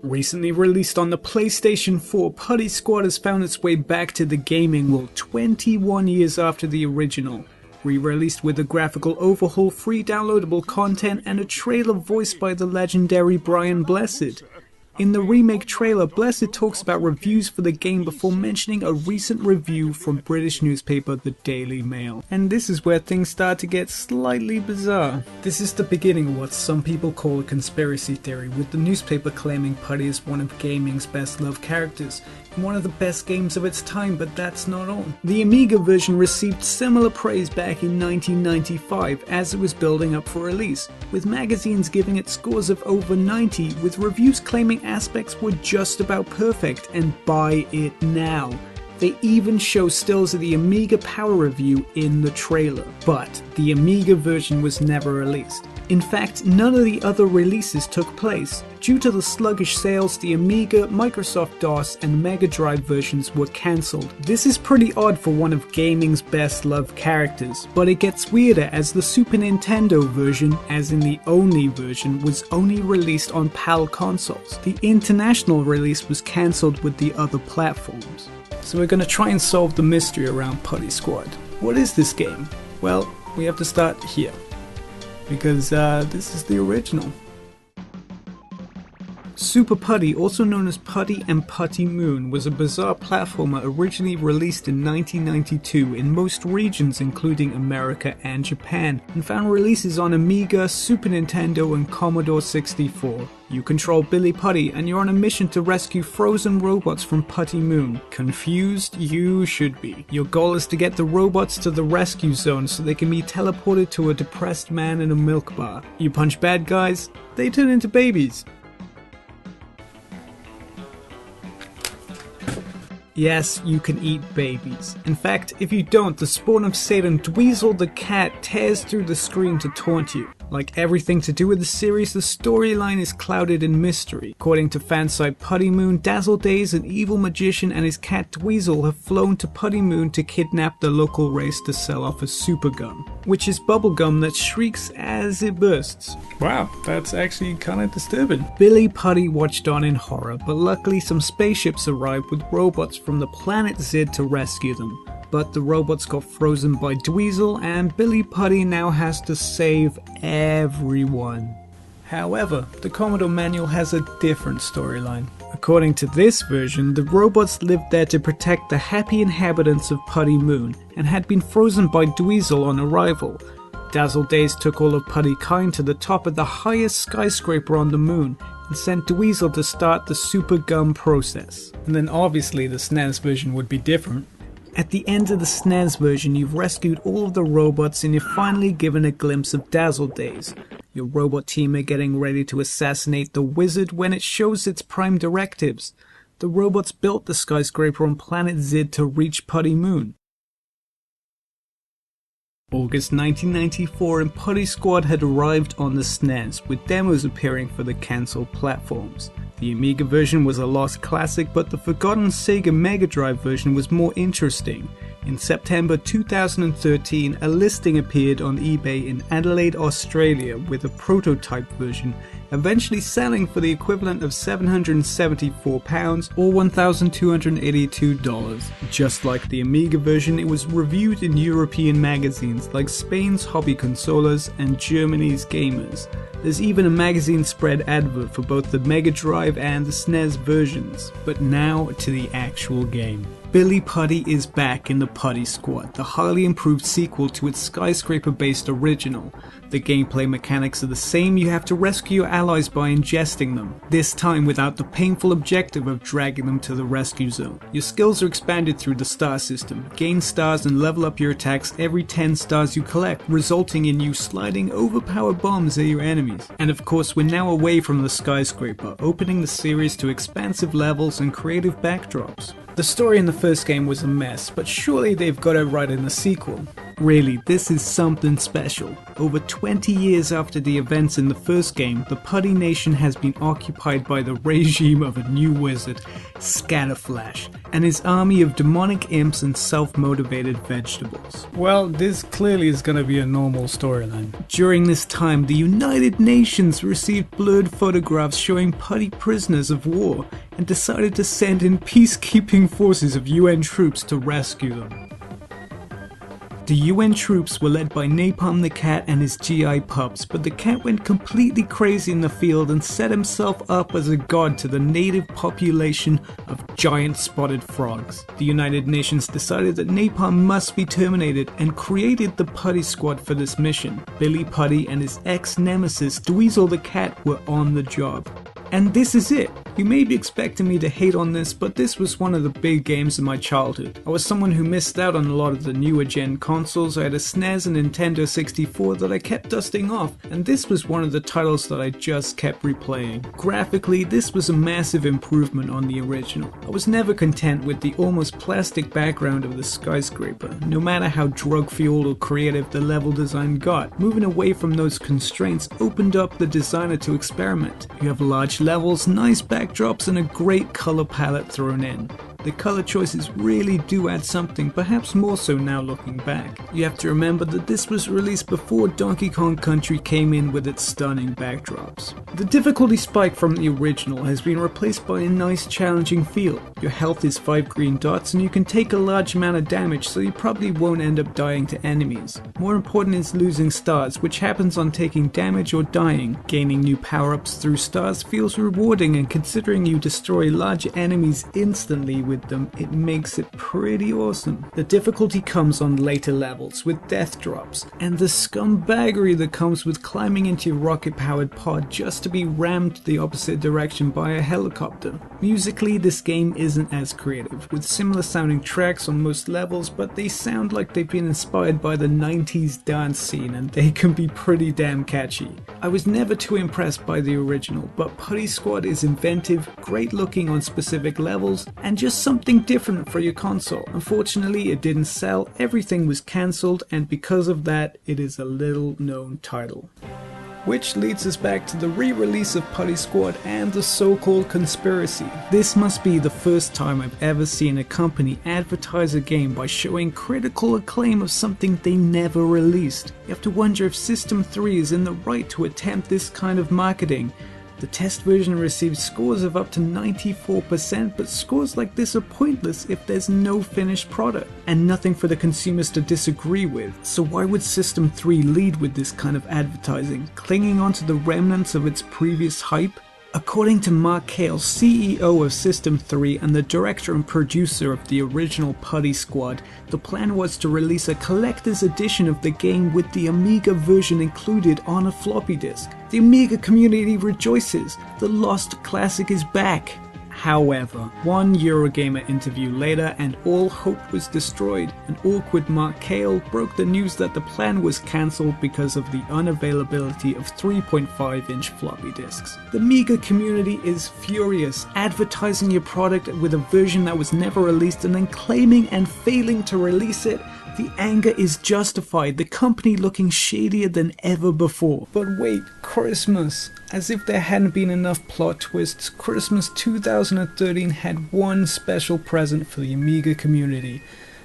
Recently released on the PlayStation 4, Putty Squad has found its way back to the gaming world 21 years after the original. Re-released with a graphical overhaul, free downloadable content, and a trailer voiced by the legendary Brian Blessed. In the remake trailer, Blessed talks about reviews for the game before mentioning a recent review from British newspaper The Daily Mail. And this is where things start to get slightly bizarre. This is the beginning of what some people call a conspiracy theory, with the newspaper claiming Putty is one of gaming's best loved characters, and one of the best games of its time, but that's not all. The Amiga version received similar praise back in 1995 as it was building up for release, with magazines giving it scores of over 90, with reviews claiming aspects were just about perfect and buy it now. They even show stills of the Amiga Power review in the trailer, but the Amiga version was never released. In fact, none of the other releases took place. Due to the sluggish sales, the Amiga, Microsoft DOS, and Mega Drive versions were cancelled. This is pretty odd for one of gaming's best loved characters, but it gets weirder as the Super Nintendo version, as in the only version, was only released on PAL consoles. The international release was cancelled with the other platforms. So we're gonna try and solve the mystery around Putty Squad. What is this game? Well, we have to start here, because this is the original. Super Putty, also known as Putty and Putty Moon, was a bizarre platformer originally released in 1992 in most regions including America and Japan, and found releases on Amiga, Super Nintendo, and Commodore 64. You control Billy Putty and you're on a mission to rescue frozen robots from Putty Moon. Confused? You should be. Your goal is to get the robots to the rescue zone so they can be teleported to a depressed man in a milk bar. You punch bad guys, they turn into babies. Yes, you can eat babies. In fact, if you don't, the spawn of Satan, Dweezil the cat, tears through the screen to taunt you. Like everything to do with the series, the storyline is clouded in mystery. According to fansite Putty Moon, Dazzle Days, an evil magician, and his cat Dweezil have flown to Putty Moon to kidnap the local race to sell off a super gum, which is bubblegum that shrieks as it bursts. Wow, that's actually kinda disturbing. Billy Putty watched on in horror, but luckily some spaceships arrived with robots from the planet Zid to rescue them. But the robots got frozen by Dweezil, and Billy Putty now has to save everyone. However, the Commodore manual has a different storyline. According to this version, the robots lived there to protect the happy inhabitants of Putty Moon, and had been frozen by Dweezil on arrival. Dazzle Days took all of Putty kind to the top of the highest skyscraper on the moon, and sent Dweezil to start the super gum process. And then obviously the SNES version would be different. At the end of the SNES version, you've rescued all of the robots and you're finally given a glimpse of Dazzle Days. Your robot team are getting ready to assassinate the wizard when it shows its prime directives. The robots built the skyscraper on planet Zid to reach Putty Moon. August 1994, and Putty Squad had arrived on the SNES, with demos appearing for the cancelled platforms. The Amiga version was a lost classic, but the forgotten Sega Mega Drive version was more interesting. In September 2013, a listing appeared on eBay in Adelaide, Australia, with a prototype version, eventually selling for the equivalent of £774 or $1,282. Just like the Amiga version, it was reviewed in European magazines like Spain's Hobby Consolas and Germany's Gamers. There's even a magazine spread advert for both the Mega Drive and the SNES versions. But now to the actual game. Billy Putty is back in the Putty Squad, the highly improved sequel to its skyscraper-based original. The gameplay mechanics are the same, you have to rescue your allies by ingesting them, this time without the painful objective of dragging them to the rescue zone. Your skills are expanded through the star system. Gain stars and level up your attacks every 10 stars you collect, resulting in you sliding overpowered bombs at your enemies. And of course, we're now away from the skyscraper, opening the series to expansive levels and creative backdrops. The story in the first game was a mess, but surely they've got it right in the sequel. Really, this is something special. Over 20 years after the events in the first game, the Putty Nation has been occupied by the regime of a new wizard, Scatterflash, and his army of demonic imps and self-motivated vegetables. Well, this clearly is gonna be a normal storyline. During this time, the United Nations received blurred photographs showing Putty prisoners of war and decided to send in peacekeeping forces of UN troops to rescue them. The UN troops were led by Napalm the cat and his GI pups, but the cat went completely crazy in the field and set himself up as a god to the native population of giant spotted frogs. The United Nations decided that Napalm must be terminated and created the Putty Squad for this mission. Billy Putty and his ex-nemesis Dweezil the cat were on the job. And this is it. You may be expecting me to hate on this, but this was one of the big games in my childhood. I was someone who missed out on a lot of the newer gen consoles. I had a SNES and Nintendo 64 that I kept dusting off, and this was one of the titles that I just kept replaying. Graphically, this was a massive improvement on the original. I was never content with the almost plastic background of the skyscraper, no matter how drug-fueled or creative the level design got. Moving away from those constraints opened up the designer to experiment. You have large levels, nice backdrops, and a great color palette thrown in. The color choices really do add something, perhaps more so now looking back. You have to remember that this was released before Donkey Kong Country came in with its stunning backdrops. The difficulty spike from the original has been replaced by a nice challenging feel. Your health is 5 green dots and you can take a large amount of damage, so you probably won't end up dying to enemies. More important is losing stars, which happens on taking damage or dying. Gaining new power-ups through stars feels rewarding, and considering you destroy larger enemies instantly with them, it makes it pretty awesome. The difficulty comes on later levels with death drops, and the scumbaggery that comes with climbing into your rocket-powered pod just to be rammed the opposite direction by a helicopter. Musically, this game isn't as creative, with similar sounding tracks on most levels, but they sound like they've been inspired by the 90s dance scene, and they can be pretty damn catchy. I was never too impressed by the original, but Putty Squad is inventive, great looking on specific levels, and just something different for your console. Unfortunately, it didn't sell, everything was cancelled, and because of that, it is a little known title. Which leads us back to the re-release of Putty Squad and the so-called conspiracy. This must be the first time I've ever seen a company advertise a game by showing critical acclaim of something they never released. You have to wonder if System 3 is in the right to attempt this kind of marketing. The test version received scores of up to 94%, but scores like this are pointless if there's no finished product and nothing for the consumers to disagree with. So why would System 3 lead with this kind of advertising, clinging onto the remnants of its previous hype? According to Mark Cale, CEO of System 3 and the director and producer of the original Putty Squad, the plan was to release a collector's edition of the game with the Amiga version included on a floppy disk. The Amiga community rejoices, the lost classic is back. However, one Eurogamer interview later and all hope was destroyed. An awkward Mark Cale broke the news that the plan was cancelled because of the unavailability of 3.5-inch floppy disks. The Amiga community is furious, advertising your product with a version that was never released and then claiming and failing to release it. The anger is justified, the company looking shadier than ever before. But wait, Christmas. As if there hadn't been enough plot twists, Christmas 2013 had one special present for the Amiga community.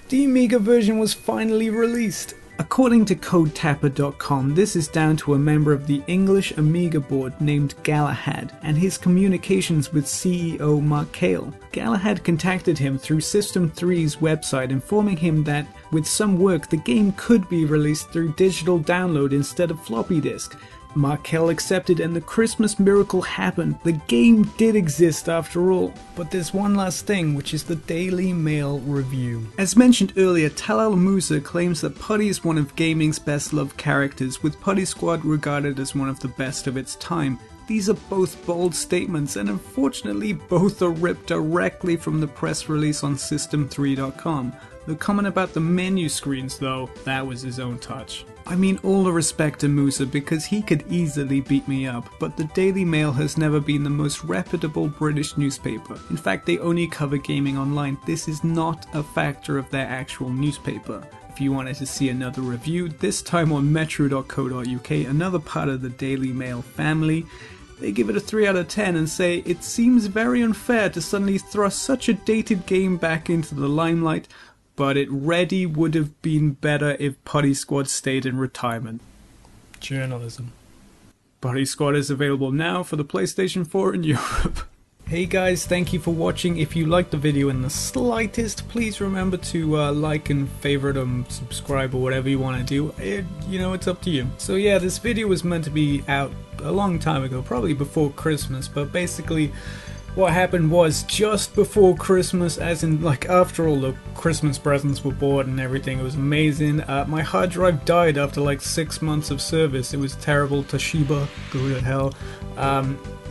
The Amiga version was finally released. According to CodeTapper.com, this is down to a member of the English Amiga board named Galahad and his communications with CEO Mark Cale. Galahad contacted him through System 3's website, informing him that with some work the game could be released through digital download instead of floppy disk. Mark Cale accepted and the Christmas miracle happened. The game did exist after all. But there's one last thing, which is the Daily Mail review. As mentioned earlier, Talal Musa claims that Putty is one of gaming's best loved characters, with Putty Squad regarded as one of the best of its time. These are both bold statements, and unfortunately both are ripped directly from the press release on System3.com. The comment about the menu screens though, that was his own touch. I mean, all the respect to Musa because he could easily beat me up, but the Daily Mail has never been the most reputable British newspaper. In fact, they only cover gaming online. This is not a factor of their actual newspaper. If if you wanted to see another review, this time on metro.co.uk, another part of the Daily Mail family. They give it a 3 out of 10 and say, it seems very unfair to suddenly thrust such a dated game back into the limelight, but it really would have been better if Putty Squad stayed in retirement. Journalism. Putty Squad is available now for the PlayStation 4 in Europe. Hey guys, thank you for watching. If you liked the video in the slightest, please remember to like and favorite and subscribe or whatever you want to do. It's up to you. So yeah, this video was meant to be out a long time ago, probably before Christmas, but basically what happened was just before Christmas, as in like after all the Christmas presents were bought and everything, it was amazing. My hard drive died after like 6 months of service. It was terrible. Toshiba, go to hell.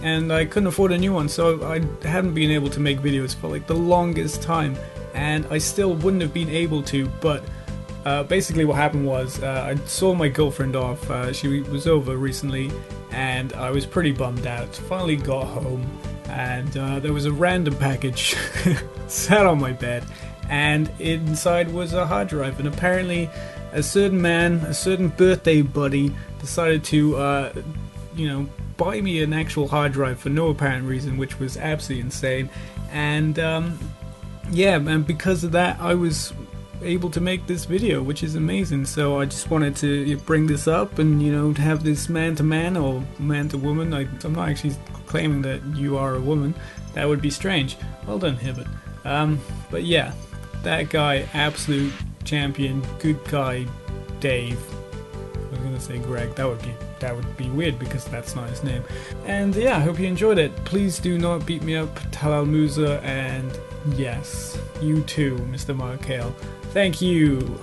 And I couldn't afford a new one, so I hadn't been able to make videos for like the longest time, and I still wouldn't have been able to, but basically what happened was I saw my girlfriend off. She was over recently and I was pretty bummed out. Finally got home and there was a random package sat on my bed, and inside was a hard drive, and apparently a certain man, a certain birthday buddy, decided to buy me an actual hard drive for no apparent reason, which was absolutely insane. And and because of that I was able to make this video, which is amazing. So I just wanted to bring this up and have this man to man or man to woman. I'm not actually claiming that you are a woman, that would be strange. Well done, Hibbert. But yeah, that guy, absolute champion, good guy, Dave. I was gonna say Greg, that would be weird because that's not his name. And yeah, I hope you enjoyed it. Please do not beat me up, Talal Musa, and yes, you too, Mr. Markale. Thank you.